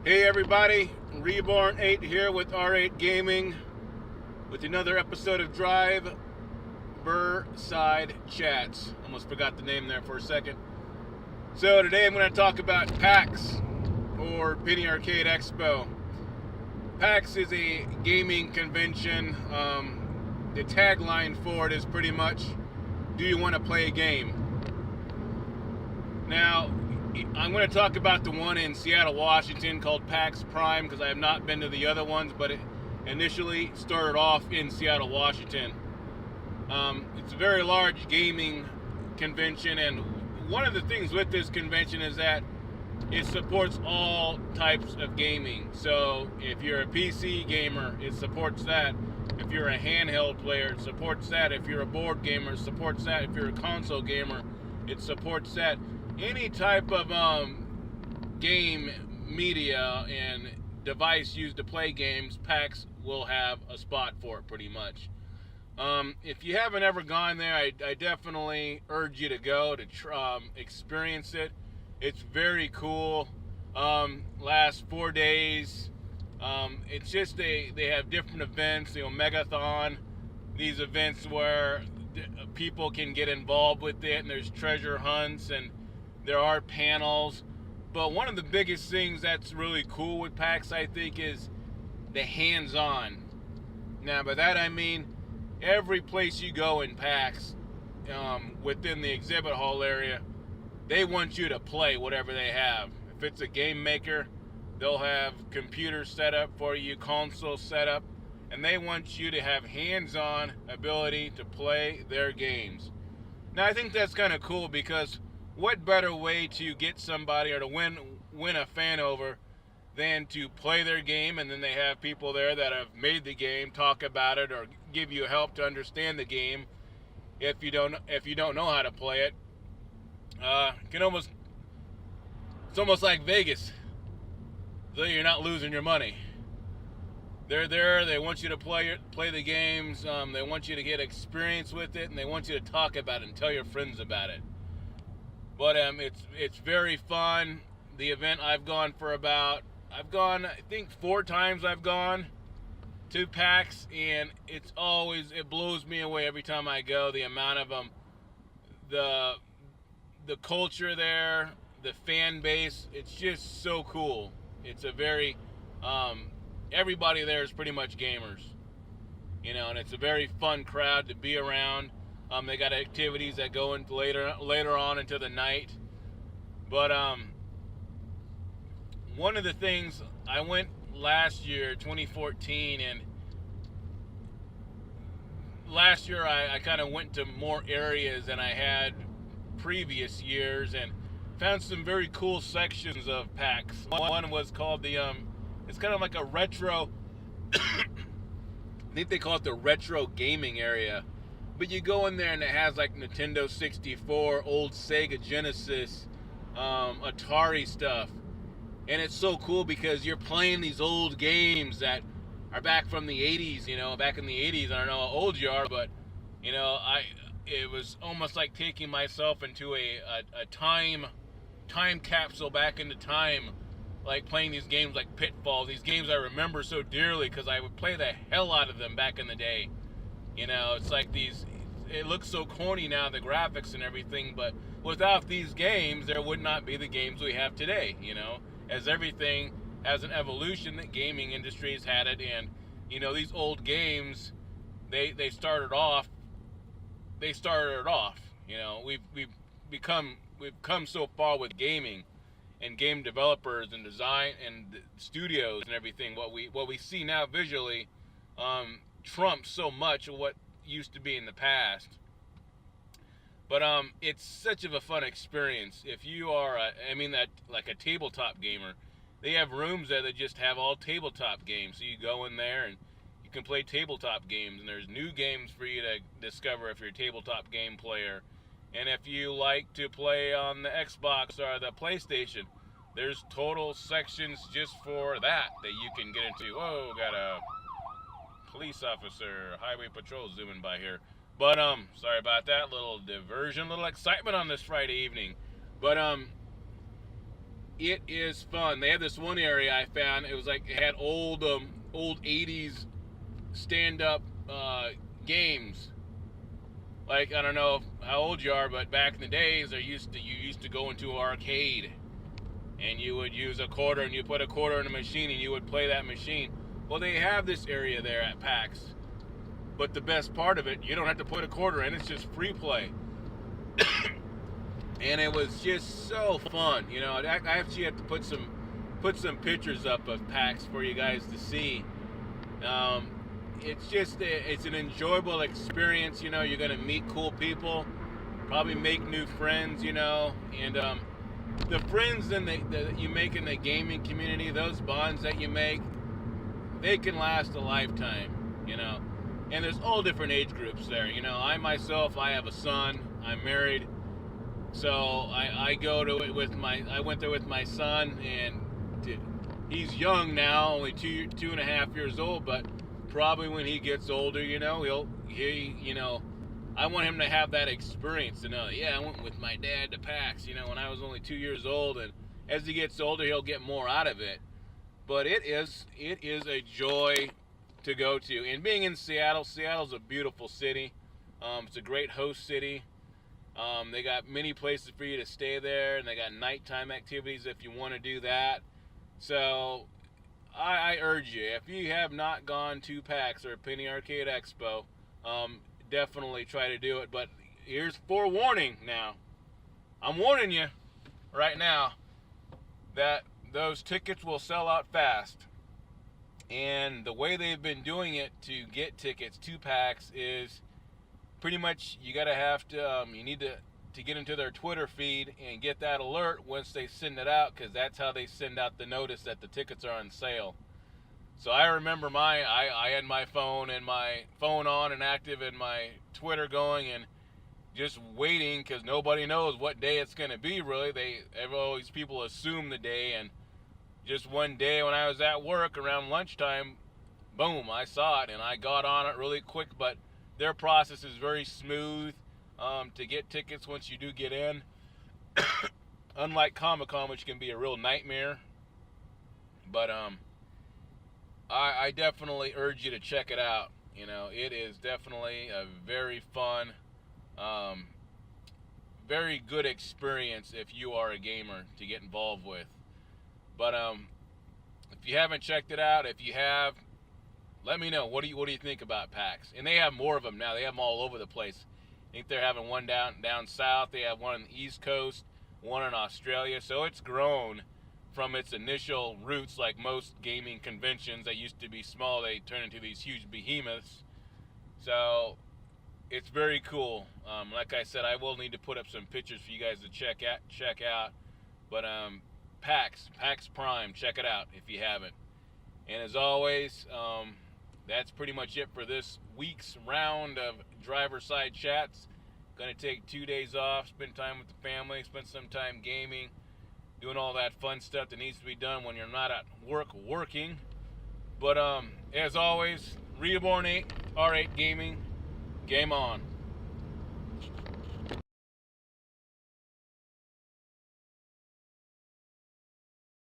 Hey everybody, Reborn 8 here with R8 Gaming with another episode of Drive Side Chats. Almost forgot the name there for a second. So today I'm going to talk about PAX, or Penny Arcade Expo. PAX is a gaming convention. The tagline for it is pretty much, do you want to play a game? Now, I'm going to talk about the one in Seattle, Washington called PAX Prime because I have not been to the other ones, but it initially started off in Seattle, Washington. It's a very large gaming convention, and one of the things with this convention is that it supports all types of gaming. So if you're a PC gamer, it supports that. If you're a handheld player, it supports that. If you're a board gamer, it supports that. If you're a console gamer, it supports that. Any type of game media and device used to play games, PAX will have a spot for it pretty much. If you haven't ever gone there, I definitely urge you to go to experience it. It's very cool. Last 4 days. It's just they have different events, Megathon, these events where people can get involved with it, and there's treasure hunts and there are panels. But one of the biggest things that's really cool with PAX, I think, is the hands-on. Now, by that I mean every place you go in PAX, within the exhibit hall area, they want you to play whatever they have. If it's a game maker, they'll have computers set up for you, console set up, and they want you to have hands-on ability to play their games. Now, I think that's kind of cool because what better way to get somebody or to win a fan over than to play their game, and then they have people there that have made the game talk about it or give you help to understand the game if you don't know how to play it. It's almost like Vegas, though you're not losing your money. They're there. They want you to play the games. They want you to get experience with it, and they want you to talk about it and tell your friends about it. But it's very fun. The event I think 4 times I've gone to PAX, and it blows me away every time I go. The amount of them, the culture there, the fan base, it's just so cool. It's a very everybody there is pretty much gamers, and it's a very fun crowd to be around. They got activities that go into later on into the night. But one of the things, I went last year, 2014, and last year I kind of went to more areas than I had previous years and found some very cool sections of PAX. One was called it's kind of like a retro, I think they call it the retro gaming area. But you go in there and it has like Nintendo 64, old Sega Genesis, Atari stuff. And it's so cool because you're playing these old games that are back from the 80s, back in the 80s. I don't know how old you are, but, it was almost like taking myself into a time capsule back into time, like playing these games like Pitfall. These games I remember so dearly because I would play the hell out of them back in the day. It's like it looks so corny now, the graphics and everything, but without these games, there would not be the games we have today, as everything has an evolution. The gaming industry's had it, and, these old games, they started off, we've come so far with gaming and game developers and design and studios and everything. What we see now visually, trumps so much of what used to be in the past. But it's such of a fun experience. If you are like a tabletop gamer, they have rooms there that just have all tabletop games. So you go in there and you can play tabletop games, and there's new games for you to discover if you're a tabletop game player. And if you like to play on the Xbox or the PlayStation, there's total sections just for that you can get into. Whoa, got a police officer, highway patrol zooming by here. But sorry about that, little diversion, little excitement on this Friday evening. But it is fun. They have this one area I found. It was like it had old 80s stand-up games. Like, I don't know how old you are, but back in the days, you used to go into an arcade, and you would use a quarter, and you put a quarter in a machine, and you would play that machine. Well, they have this area there at PAX, but the best part of it, you don't have to put a quarter in. It's just free play. And it was just so fun. You know, I actually have to put some pictures up of PAX for you guys to see. It's an enjoyable experience. You know, you're gonna meet cool people, probably make new friends. You know, and the friends that you make in the gaming community, those bonds that you make, they can last a lifetime. You know, and there's all different age groups there. You know, I have a son. I'm married. So I went there with my son, and he's young now, only 2.5 years old, but probably when he gets older, you know, I want him to have that experience to know, yeah, I went with my dad to PAX, you know, when I was only 2 years old, and as he gets older, he'll get more out of it. But it is a joy to go to. And being in Seattle's a beautiful city. It's a great host city. They got many places for you to stay there, and they got nighttime activities if you want to do that. So I urge you, if you have not gone to PAX or Penny Arcade Expo, definitely try to do it. But here's forewarning now. I'm warning you right now that those tickets will sell out fast. And the way they've been doing it to get tickets to PAX is pretty much you need to get into their Twitter feed and get that alert once they send it out, because that's how they send out the notice that the tickets are on sale. So I remember I had my phone on and active and my Twitter going and just waiting, because nobody knows what day it's going to be really. All these people assume the day, and just one day when I was at work around lunchtime, boom, I saw it and I got on it really quick. But their process is very smooth to get tickets once you do get in. Unlike Comic-Con, which can be a real nightmare. But I definitely urge you to check it out. You know, it is definitely a very fun, very good experience if you are a gamer to get involved with. But if you haven't checked it out, if you have, let me know. What do you think about PAX? And they have more of them now. They have them all over the place. I think they're having one down south. They have one on the East Coast, one in Australia. So it's grown from its initial roots, like most gaming conventions. They used to be small. They turned into these huge behemoths. So it's very cool. Like I said, I will need to put up some pictures for you guys to check out. But PAX Prime, check it out if you haven't. And as always, that's pretty much it for this week's round of driver side chats. Gonna take 2 days off, spend time with the family, spend some time gaming, doing all that fun stuff that needs to be done when you're not at work working. But as always, Reborn 8, R8 Gaming, game on.